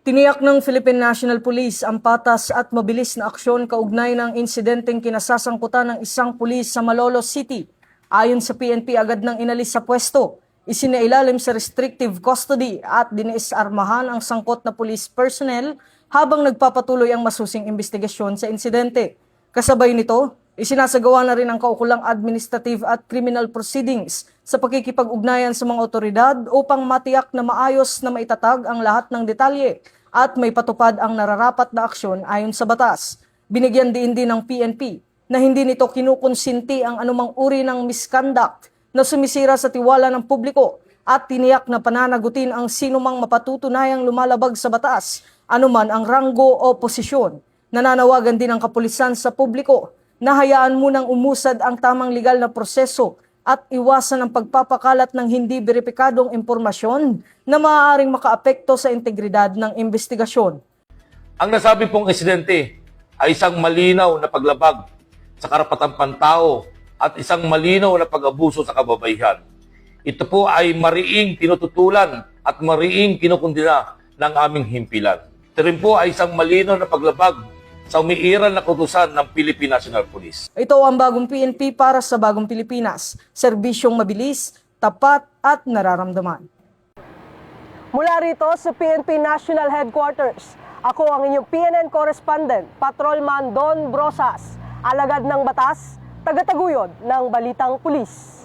Tiniyak ng Philippine National Police ang patas at mabilis na aksyon kaugnay ng insidenteng kinasasangkutan ng isang pulis sa Malolos City. Ayon sa PNP, agad nang inalis sa pwesto, isinailalim sa restrictive custody at dinisarmahan ang sangkot na police personnel habang nagpapatuloy ang masusing investigasyon sa insidente. Kasabay nito, isinasagawa na rin ang kaukulang administrative at criminal proceedings sa pakikipag-ugnayan sa mga otoridad upang matiyak na maayos na maitatag ang lahat ng detalye at may patupad ang nararapat na aksyon ayon sa batas. Binigyan din ng PNP na hindi nito kinukonsinti ang anumang uri ng misconduct na sumisira sa tiwala ng publiko at tiniyak na pananagutin ang sinumang mapatutunayang lumalabag sa batas, anuman ang ranggo o posisyon. Nananawagan din ang kapulisan sa publiko na hayaan munang umusad ang tamang legal na proseso at iwasan ang pagpapakalat ng hindi beripikadong impormasyon na maaaring makaapekto sa integridad ng investigasyon. Ang nasabi pong insidente ay isang malinaw na paglabag sa karapatang pantao at isang malinaw na pag-abuso sa kababaihan. Ito po ay mariing tinututulan at mariing kinukundina ng aming himpilan. Ito rin po ay isang malinaw na paglabag sa umiiral na kautusan ng Philippine National Police. Ito ang bagong PNP para sa bagong Pilipinas. Serbisyong mabilis, tapat at nararamdaman. Mula rito sa PNP National Headquarters, ako ang inyong PNN correspondent, Patrolman Don Brosas, alagad ng batas, tagataguyod ng Balitang Pulis.